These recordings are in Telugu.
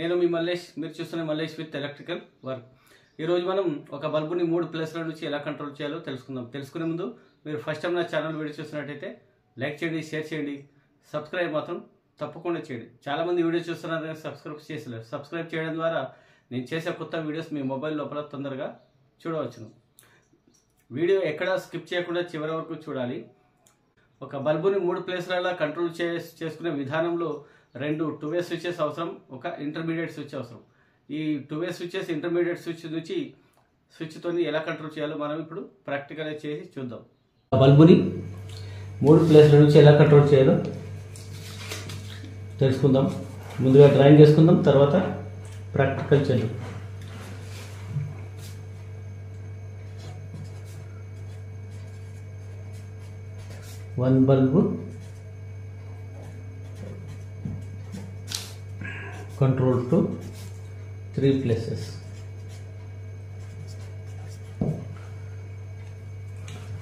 నేను మీ మల్లేష్, మీరు చూస్తున్న మల్లేష్ విత్ ఎలక్ట్రికల్ వర్క్. ఈరోజు మనం ఒక బల్బుని 3 ప్లేస్ల నుంచి ఎలా కంట్రోల్ చేయాలో తెలుసుకుందాం. తెలుసుకునే ముందు మీరు ఫస్ట్ టైం నా ఛానల్ వీడియో చూస్తున్నట్టయితే లైక్ చేయండి, షేర్ చేయండి, సబ్స్క్రైబ్ మాత్రం తప్పకుండా చేయండి. చాలామంది వీడియో చూస్తున్నారు కానీ సబ్స్క్రైబ్ చేసలేరు. సబ్స్క్రైబ్ చేయడం ద్వారా నేను చేసే కొత్త వీడియోస్ మీ మొబైల్ లోపల తొందరగా చూడవచ్చును. వీడియో ఎక్కడ స్కిప్ చేయకుండా చివరి వరకు చూడాలి. ఒక బల్బుని 3 ప్లేస్లలో కంట్రోల్ చేసుకునే విధానంలో 2 2-వే స్విచెస్ అవసరం, ఒక ఇంటర్మీడియట్ స్విచ్ అవసరం. ఈ 2-వే స్విచెస్ ఇంటర్మీడియట్ స్విచ్ నుంచి స్విచ్తో ఎలా కంట్రోల్ చేయాలో మనం ఇప్పుడు ప్రాక్టికల్గా చేసి చూద్దాం. బల్బుని 3 ప్లేస్ల నుంచి ఎలా కంట్రోల్ చేయాలో తెలుసుకుందాం. ముందుగా డ్రాయింగ్ చేసుకుందాం, తర్వాత ప్రాక్టికల్ చేద్దాం. One bulb control to 3 places.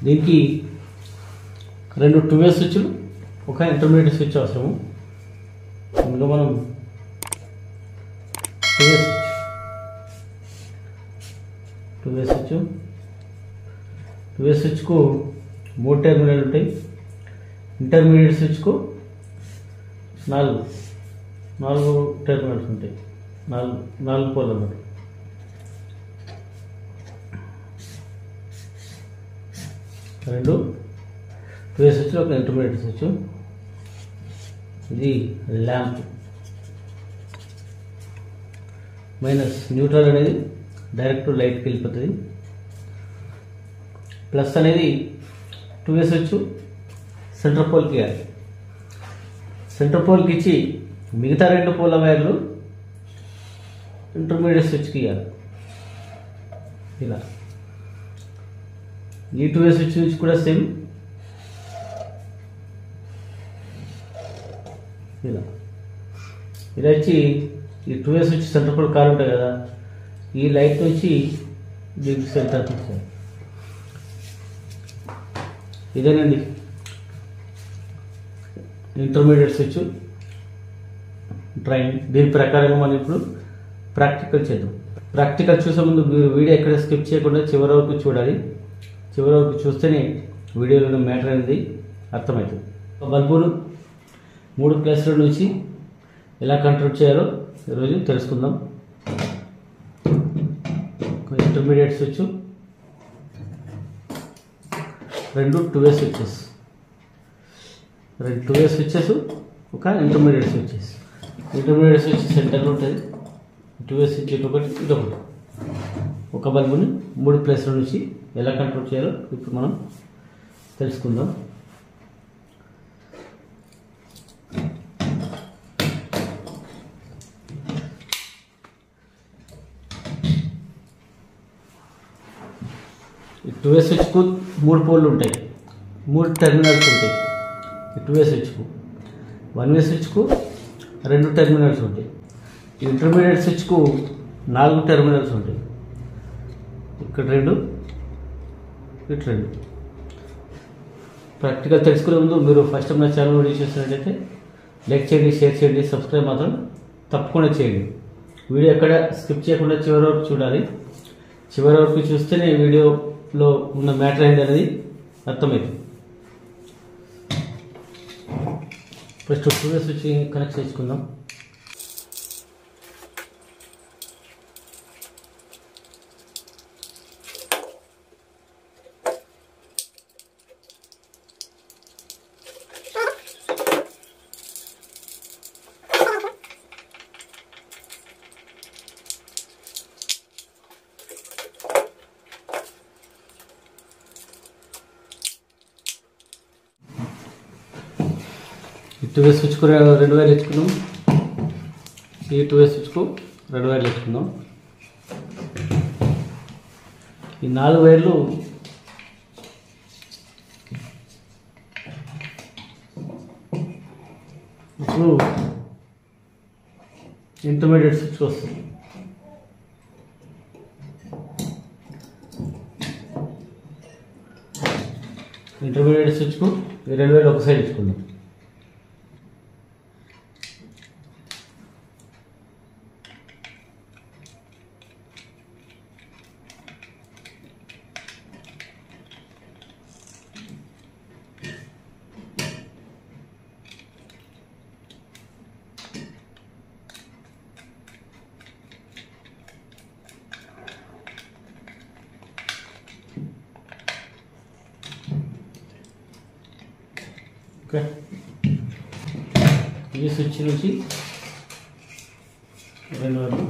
దీనికి 2 2-వే స్విచ్లు, ఒక ఇంటర్మీడియట్ స్విచ్ అవసరము. ముందుగా మనం 2-వే స్విచ్కు 3 టెర్మినల్ ఉంటాయి. ఇంటర్మీడియట్ స్విచ్కు 4 టెర్మినల్స్ ఉంటాయి, 4 పోల్ అన్నమాట. రెండు 2-వే స్విచ్లో ఒక ఇంటర్మీడియట్ స్విచ్. ఇది ల్యాంప్. మైనస్ న్యూట్రల్ అనేది డైరెక్ట్ లైట్కి వెళ్ళిపోతుంది. ప్లస్ అనేది 2-వే స్విచ్ సెంటర్ పోల్కి ఇవ్వాలి. సెంటర్ పోల్కి ఇచ్చి మిగతా 2 పోల వైర్లు ఇంటర్మీడియట్ స్విచ్కి ఇవ్వాలి. ఇలా ఈ 2-వే స్విచ్ నుంచి కూడా సేమ్ ఇలా వచ్చి ఈ 2-వే స్విచ్ సెంటర్ పోల్ కాలు ఉంటాయి కదా, ఈ లైట్ నుంచి దీనికి సెంటర్ ఇచ్చారు. ఇదేనండి ఇంటర్మీడియట్ స్విచ్ డ్రాయింగ్. దీని ప్రకారంగా మనం ఇప్పుడు ప్రాక్టికల్ చేద్దాం. ప్రాక్టికల్ చూసే ముందు మీరు వీడియో ఎక్కడ స్కిప్ చేయకుండా చివరి వరకు చూడాలి. చివరి వరకు చూస్తేనే వీడియోలో మ్యాటర్ అనేది అర్థమవుతుంది. బల్బును 3 ప్లేస్ల నుంచి ఎలా కంట్రోల్ చేయాలో ఈరోజు తెలుసుకుందాం. ఇంటర్మీడియట్ స్విచ్, 2 2-వే స్విచెస్, 2 2-వే స్విచెస్, ఒక ఇంటర్మీడియట్ స్విచెస్. ఇంటర్మీడియట్ స్విచ్ సెంటర్లో ఉంటుంది. 2-వే స్విచ్ ఇటొకటి ఇటొకటి. ఒక బల్బుని 3 ప్లేస్ల నుంచి ఎలా కంట్రోల్ చేయాలో ఇప్పుడు మనం తెలుసుకుందాం. ఈ 2-వే స్విచ్కు 3 పోల్లు ఉంటాయి, 3 టెర్మినల్స్ ఉంటాయి. ఈ 2-వే స్విచ్కు 1-వే స్విచ్కు 2 టెర్మినల్స్ ఉంటాయి. ఈ ఇంటర్మీడియట్ స్విచ్కు 4 టెర్మినల్స్ ఉంటాయి. ఇక్కడ 2, ఇటు 2. ప్రాక్టికల్ తెలుసుకునే ముందు మీరు ఫస్ట్ టైం నా ఛానల్ వీడియో చూసినట్లయితే లైక్ చేయండి, షేర్ చేయండి, సబ్స్క్రైబ్ మాత్రం తప్పకుండా చేయండి. వీడియో ఎక్కడ స్కిప్ చేయకుండా చివరి వరకు చూడాలి. చివరి వరకు చూస్తేనే వీడియోలో ఉన్న మ్యాటర్ ఏంటి అనేది అర్థమవుతుంది. ఫస్ట్ 2-వే స్విచ్ కనెక్ట్ చేసుకుందాం. ఈ 2-వే స్విచ్కు 2 వైర్లు ఎత్తుకుందాం. ఈ 2-వే స్విచ్కు 2 వైర్లు ఎత్తుకుందాం. ఈ 4 వైర్లు ఇప్పుడు ఇంటర్మీడియట్ స్విచ్ వస్తుంది. ఇంటర్మీడియట్ స్విచ్కు ఈ 2 వైర్లు ఒక సైడ్ ఇచ్చుకుందాం. ఓకే, ఈ స్విచ్ నుంచి 2 వైర్లు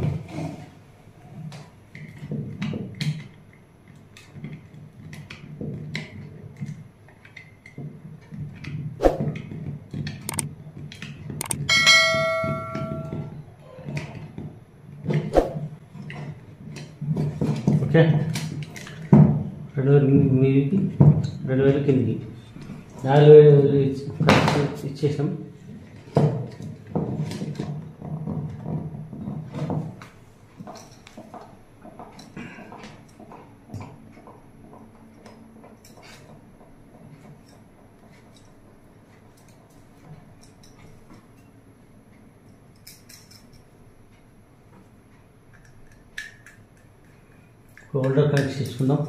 ఓకే, 2 వైర్లు మీదికి 2 వైర్లు కిందికి 4 వైర్లు ఇచ్చేసాం. హోల్డర్ కనెక్ట్ చేసుకుందాం.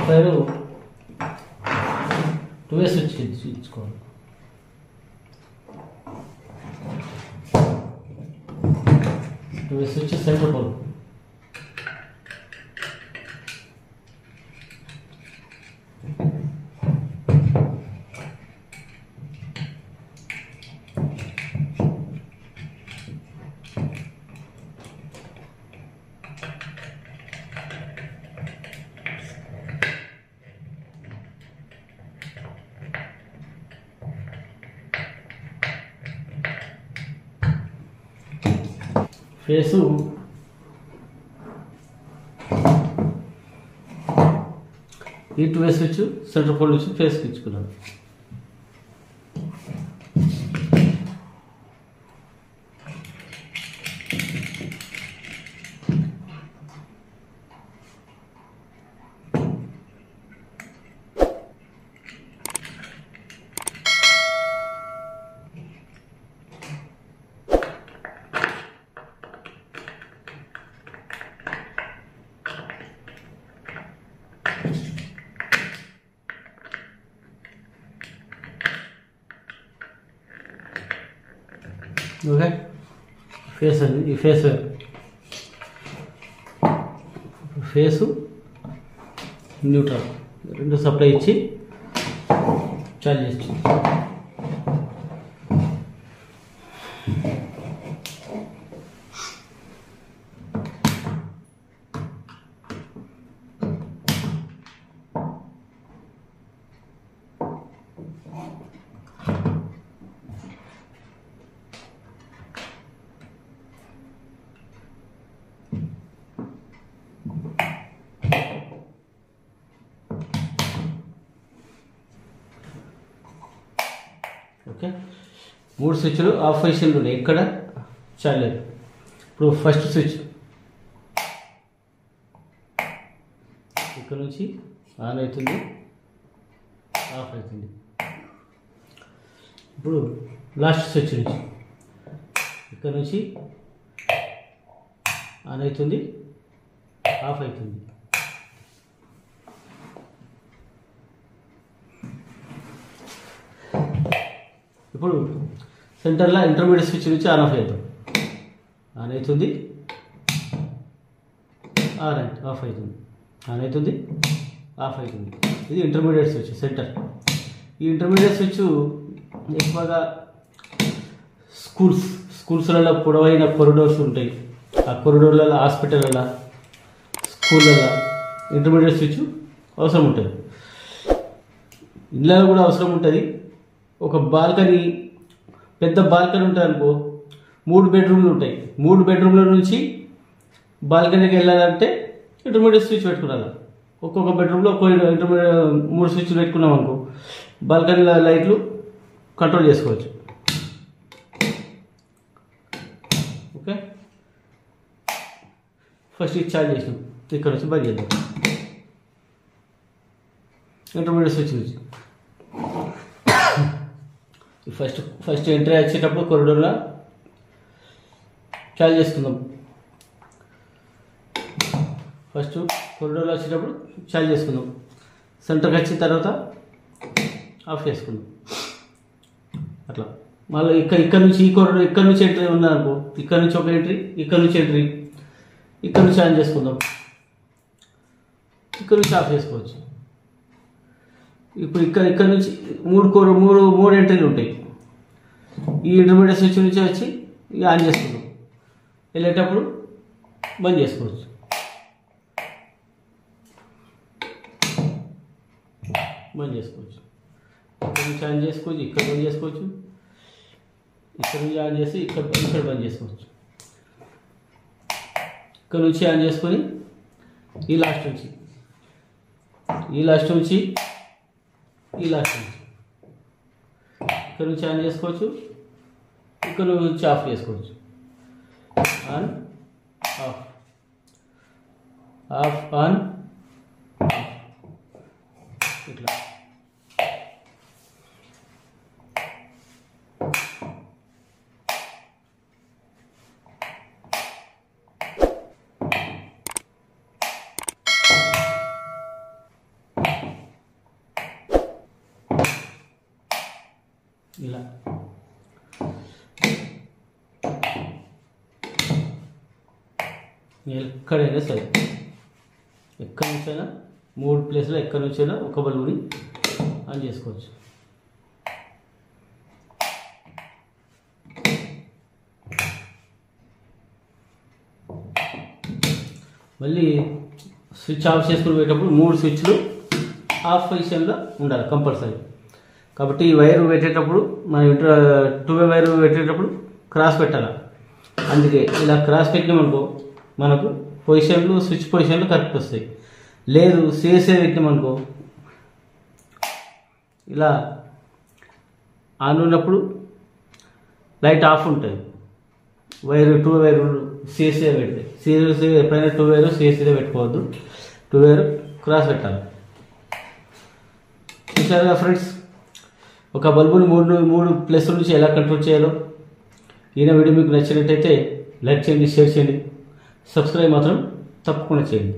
పేరు 2 స్విచ్ ఇచ్చుకోవాలి. స్విచ్ సెంటర్ పోల్ ఫేసు ఈ 2 స్విచ్ సెంటర్ పోల్ నుంచి ఫేస్కి ఇచ్చుకున్నాను. ఓకే, ఫేస్ అది ఈ ఫేసు న్యూట్రల్ 2 సప్లై ఇచ్చి చార్జ్ చేసి ఓకే. 3 స్విచ్లు ఆఫ్ పొజిషన్లు ఉన్నాయి, ఇక్కడ చాలేదు. ఇప్పుడు ఫస్ట్ స్విచ్ ఇక్కడ నుంచి ఆన్ అవుతుంది, ఆఫ్ అవుతుంది. ఇప్పుడు లాస్ట్ స్విచ్ నుంచి ఇక్కడ నుంచి ఆన్ అవుతుంది, ఆఫ్ అవుతుంది. ఇప్పుడు సెంటర్లో ఇంటర్మీడియట్ స్విచ్ నుంచి ఆన్ ఆఫ్ అవుతాం. ఆన్ అవుతుంది, ఆఫ్ అవుతుంది, ఆన్ అవుతుంది, ఆఫ్ అవుతుంది. ఇది ఇంటర్మీడియట్ స్విచ్ సెంటర్. ఈ ఇంటర్మీడియట్ స్విచ్ ఎక్కువగా స్కూల్స్లలో పొడవైన కొరిడోర్స్ ఉంటాయి. ఆ కొరిడోర్లలో, హాస్పిటల్లో, స్కూళ్ళలో ఇంటర్మీడియట్ స్విచ్ అవసరం ఉంటుంది. ఇళ్ళలో కూడా అవసరం ఉంటుంది. ఒక బాల్కనీ, పెద్ద బాల్కనీ ఉంటుంది అనుకో, 3 బెడ్రూమ్లు ఉంటాయి. 3 బెడ్రూమ్ల నుంచి బాల్కనీకి వెళ్ళాలంటే ఇంటర్మీడియట్ స్విచ్ పెట్టుకున్నాను. ఒక్కొక్క బెడ్రూమ్లో ఒక్కో ఇంటర్మీడియట్ 3 స్విచ్లు పెట్టుకున్నాం అనుకో, బాల్కనీల లైట్లు కంట్రోల్ చేసుకోవచ్చు. ఓకే, ఫస్ట్ ఇది ఛార్జ్ చేసినాం, ఇక్కడ నుంచి బంద్ చేద్దాం. ఇంటర్మీడియట్ స్విచ్ నుంచి ఫస్ట్ ఎంట్రీ వచ్చేటప్పుడు కొరిడోర్లో ఛార్జ్ చేసుకుందాం. ఫస్ట్ కొరిడోర్లో వచ్చేటప్పుడు ఛార్జ్ చేసుకుందాం. సెంటర్కి వచ్చిన తర్వాత ఆఫ్ చేసుకుందాం. అట్లా మళ్ళీ ఇక్కడ నుంచి ఈ కోడ్ ఇక్కడ నుంచి ఎంట్రీ ఉందనుకో, ఇక్కడ నుంచి ఒక ఎంట్రీ, ఇక్కడ నుంచి ఎంట్రీ, ఇక్కడ నుంచి ఆన్ చేసుకుందాం, ఇక్కడ నుంచి ఆఫ్ చేసుకోవచ్చు. ఇప్పుడు ఇక్కడ నుంచి మూడు ఎంట్రీలు ఉంటాయి. ఈ ఇంటర్మీడియట్ స్విచ్ నుంచి వచ్చి ఇక ఆన్ చేసుకుందాం, వెళ్ళేటప్పుడు బంద్ చేసుకోవచ్చు. ఇక్కడ నుంచి ఆన్ చేసుకోవచ్చు, ఇక్కడ బంద్ చేసుకోవచ్చు, ఇక్కడ నుంచి ఆన్ చేసి ఇక్కడ బంద్ చేసుకోవచ్చు. ఇక్కడ నుంచి ఆన్ చేసుకొని ఈ లాస్ట్ నుంచి ఇక్కడ నుంచి ఆన్ చేసుకోవచ్చు, ఇక్కడ నుంచి ఆఫ్ చేసుకోవచ్చు. ఆన్ ఆఫ్ ఆన్ ఇట్లా. ఇలా ఎక్కడైనా సరే, ఎక్కడి నుంచైనా 3 ప్లేస్లో ఎక్కడి నుంచైనా ఒక బల్బుని ఆన్ చేసుకోవచ్చు. మళ్ళీ స్విచ్ ఆఫ్ చేసుకుని పోయేటప్పుడు 3 స్విచ్లు ఆఫ్ పొజిషన్లో ఉండాలి కంపల్సరీ. కాబట్టి ఈ వైరు పెట్టేటప్పుడు మన 2 వైరు పెట్టేటప్పుడు క్రాస్ పెట్టాలి. అందుకే ఇలా క్రాస్ పెట్టినామనుకో మనకు పొజిషన్లు స్విచ్ పొజిషన్లు కరెక్ట్ వస్తాయి. లేదు సిఎస్ఏ పెట్టినామనుకో ఇలా ఆన్ ఉన్నప్పుడు లైట్ ఆఫ్ ఉంటుంది. 2 వైరు సిఎస్ఏ పెడితే సిఎస్ఏ ఎప్పుడైనా 2 వైరు సిఎస్ఏ పెట్టుకోవద్దు, 2 వైరు క్రాస్ పెట్టాలి. చూసారుగా ఫ్రెండ్స్, ఒక బల్బుని 3 ప్లస్ల నుంచి ఎలా కంట్రోల్ చేయాలో. ఈయన వీడియో మీకు నచ్చినట్టయితే లైక్ చేయండి, షేర్ చేయండి, సబ్స్క్రైబ్ మాత్రం తప్పకుండా చేయండి.